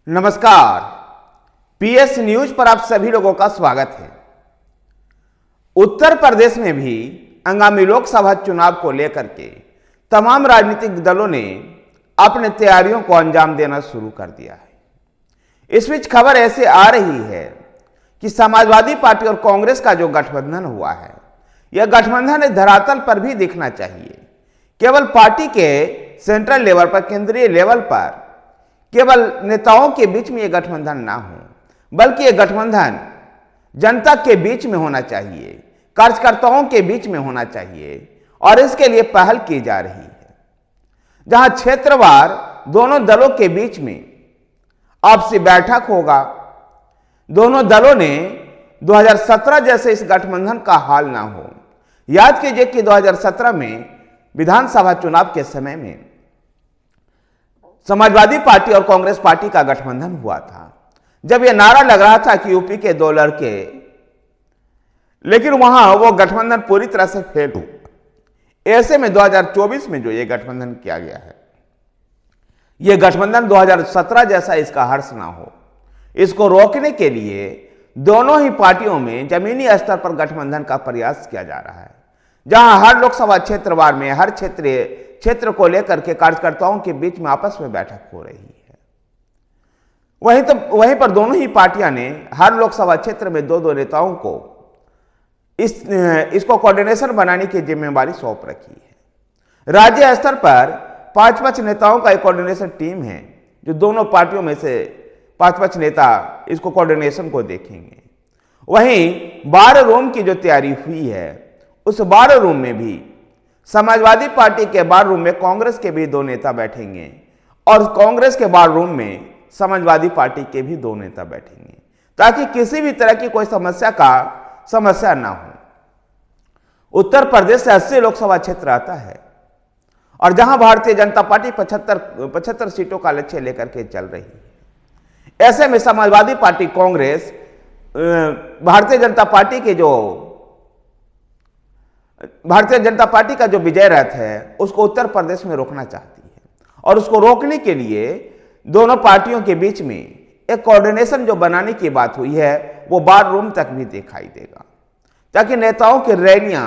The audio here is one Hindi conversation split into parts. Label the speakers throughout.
Speaker 1: नमस्कार। पीएस न्यूज पर आप सभी लोगों का स्वागत है। उत्तर प्रदेश में भी आगामी लोकसभा चुनाव को लेकर के तमाम राजनीतिक दलों ने अपने तैयारियों को अंजाम देना शुरू कर दिया है। इस बीच खबर ऐसे आ रही है कि समाजवादी पार्टी और कांग्रेस का जो गठबंधन हुआ है, यह गठबंधन धरातल पर भी दिखना चाहिए। केवल पार्टी के सेंट्रल लेवल पर, केंद्रीय लेवल पर केवल नेताओं के बीच में यह गठबंधन ना हो, बल्कि यह गठबंधन जनता के बीच में होना चाहिए, कार्यकर्ताओं के बीच में होना चाहिए। और इसके लिए पहल की जा रही है, जहां क्षेत्रवार दोनों दलों के बीच में आपसी बैठक होगा। दोनों दलों ने 2017 जैसे इस गठबंधन का हाल ना हो। याद कीजिए कि 2017 में विधानसभा चुनाव के समय में समाजवादी पार्टी और कांग्रेस पार्टी का गठबंधन हुआ था, जब यह नारा लग रहा था कि यूपी के दो लड़के, लेकिन वहां वो गठबंधन पूरी तरह से फेल हुआ। ऐसे में 2024 में जो ये गठबंधन किया गया है, ये गठबंधन 2017 जैसा इसका हर्ष ना हो, इसको रोकने के लिए दोनों ही पार्टियों में जमीनी स्तर पर गठबंधन का प्रयास किया जा रहा है, जहां हर लोकसभा क्षेत्रवार में हर क्षेत्र को लेकर के कार्यकर्ताओं के बीच में आपस में बैठक हो रही है। वहीं पर दोनों ही पार्टियां ने हर लोकसभा क्षेत्र में दो नेताओं को इसको कोऑर्डिनेशन बनाने की जिम्मेदारी सौंप रखी है। राज्य स्तर पर 5 नेताओं का एक कोऑर्डिनेशन टीम है, जो दोनों पार्टियों में से 5 नेता इसको कोऑर्डिनेशन को देखेंगे। वहीं 12 रूम की जो तैयारी हुई है, उस 12 रूम में भी समाजवादी पार्टी के 12 रूम में कांग्रेस के भी 2 नेता बैठेंगे और कांग्रेस के 12 रूम में समाजवादी पार्टी के भी 2 नेता बैठेंगे, ताकि किसी भी तरह की कोई समस्या ना हो। उत्तर प्रदेश से 80 लोकसभा क्षेत्र आता है और जहां भारतीय जनता पार्टी 75 सीटों का लक्ष्य लेकर के चल रही है। ऐसे में समाजवादी पार्टी, कांग्रेस भारतीय जनता पार्टी का जो विजय रथ है, उसको उत्तर प्रदेश में रोकना चाहती है। और उसको रोकने के लिए दोनों पार्टियों के बीच में एक कोऑर्डिनेशन जो बनाने की बात हुई है, वो 12 रूम तक भी दिखाई देगा, ताकि नेताओं की रैलियां,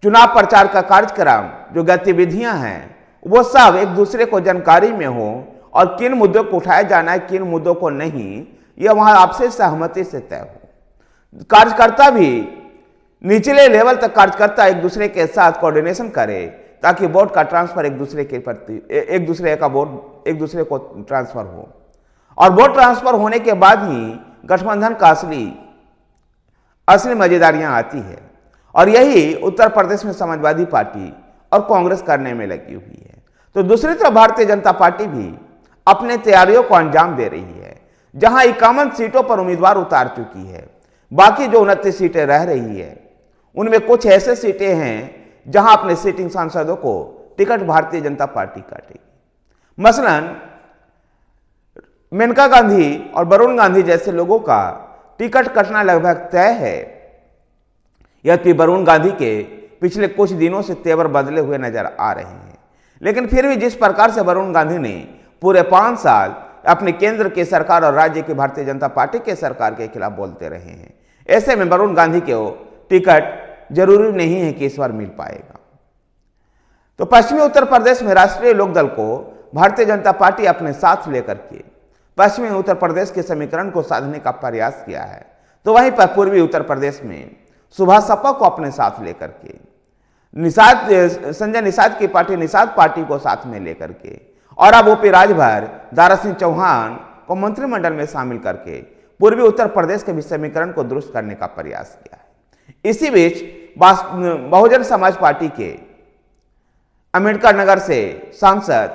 Speaker 1: चुनाव प्रचार का कार्यक्रम, जो गतिविधियां हैं, वो सब एक दूसरे को जानकारी में हो और किन मुद्दों को उठाया जाना है, किन मुद्दों को नहीं, यह वहां आपसे सहमति से तय हो। कार्यकर्ता भी निचले लेवल तक कार्यकर्ता एक दूसरे के साथ कोऑर्डिनेशन करे, ताकि वोट का ट्रांसफर एक दूसरे को ट्रांसफर हो। और वोट ट्रांसफर होने के बाद ही गठबंधन का असली मजेदारियां आती है। और यही उत्तर प्रदेश में समाजवादी पार्टी और कांग्रेस करने में लगी हुई है। तो दूसरी तरफ भारतीय जनता पार्टी भी अपने तैयारियों को अंजाम दे रही है, जहां 51 सीटों पर उम्मीदवार उतार चुकी है। बाकी जो 29 सीटें रह रही है, उनमें कुछ ऐसे सीटें हैं जहां अपने सिटिंग सांसदों को टिकट भारतीय जनता पार्टी काटेगी। मसलन मेनका गांधी और वरुण गांधी जैसे लोगों का टिकट कटना लगभग तय है। यद्यपि वरुण गांधी के पिछले कुछ दिनों से तेवर बदले हुए नजर आ रहे हैं, लेकिन फिर भी जिस प्रकार से वरुण गांधी ने पूरे 5 साल अपने केंद्र की सरकार और राज्य की भारतीय जनता पार्टी के सरकार के खिलाफ बोलते रहे हैं, ऐसे में वरुण गांधी को टिकट जरूरी नहीं है कि इस बार मिल पाएगा। तो पश्चिमी उत्तर प्रदेश में राष्ट्रीय लोकदल को भारतीय जनता पार्टी अपने साथ लेकर के पश्चिमी उत्तर प्रदेश के समीकरण को साधने का प्रयास किया है। तो वहीं पर पूर्वी उत्तर प्रदेश में सुभाष सपा को अपने साथ लेकर के संजय निषाद की पार्टी निषाद पार्टी को साथ में लेकर के, और अब ओपी राजभर, दारा सिंह चौहान को मंत्रिमंडल में शामिल करके पूर्वी उत्तर प्रदेश के भी समीकरण को दुरुस्त करने का प्रयास किया है। इसी बीच बहुजन समाज पार्टी के अंबेडकर नगर से सांसद,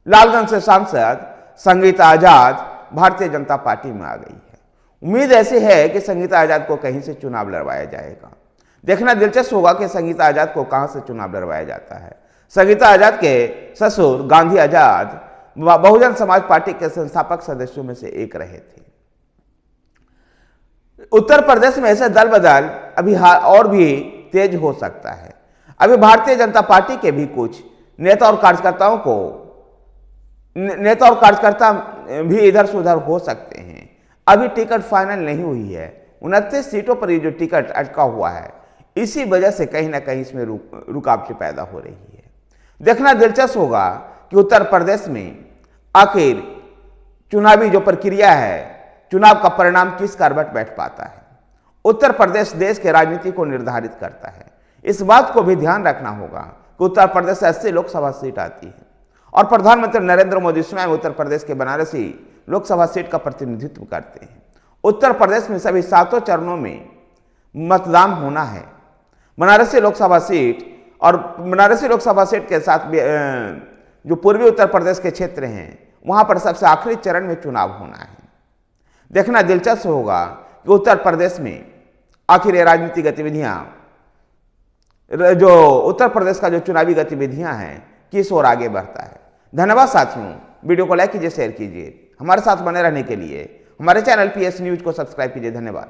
Speaker 1: लालगंज से सांसद संगीता आजाद भारतीय जनता पार्टी में आ गई है। उम्मीद ऐसी है कि संगीता आजाद को कहीं से चुनाव लड़वाया जाएगा। देखना दिलचस्प होगा कि संगीता आजाद को कहां से चुनाव लड़वाया जाता है। संगीता आजाद के ससुर गांधी आजाद बहुजन समाज पार्टी के संस्थापक सदस्यों में से एक रहे थे। उत्तर प्रदेश में ऐसे दल बदल अभी और भी तेज हो सकता है। अभी भारतीय जनता पार्टी के भी कुछ नेता और कार्यकर्ता भी इधर से उधर हो सकते हैं। अभी टिकट फाइनल नहीं हुई है। 29 सीटों पर ये जो टिकट अटका हुआ है, इसी वजह से कहीं ना कहीं इसमें रुकावटें पैदा हो रही है। देखना दिलचस्प होगा कि उत्तर प्रदेश में आखिर चुनावी जो प्रक्रिया है, चुनाव का परिणाम किस करवट बैठ पाता है। उत्तर प्रदेश देश के राजनीति को निर्धारित करता है। इस बात को भी ध्यान रखना होगा कि उत्तर प्रदेश से 80 लोकसभा सीट आती है और प्रधानमंत्री नरेंद्र मोदी स्वयं उत्तर प्रदेश के बनारसी लोकसभा सीट का प्रतिनिधित्व करते हैं। उत्तर प्रदेश में सभी 7 चरणों में मतदान होना है। बनारसी लोकसभा सीट और बनारसी लोकसभा सीट के साथ जो पूर्वी उत्तर प्रदेश के क्षेत्र हैं, वहां पर सबसे आखिरी चरण में चुनाव होना है। देखना दिलचस्प होगा कि उत्तर प्रदेश में आखिर ये राजनीतिक गतिविधियां, जो उत्तर प्रदेश का जो चुनावी गतिविधियां हैं, किस ओर आगे बढ़ता है। धन्यवाद साथियों, वीडियो को लाइक कीजिए, शेयर कीजिए। हमारे साथ बने रहने के लिए हमारे चैनल PS न्यूज को सब्सक्राइब कीजिए। धन्यवाद।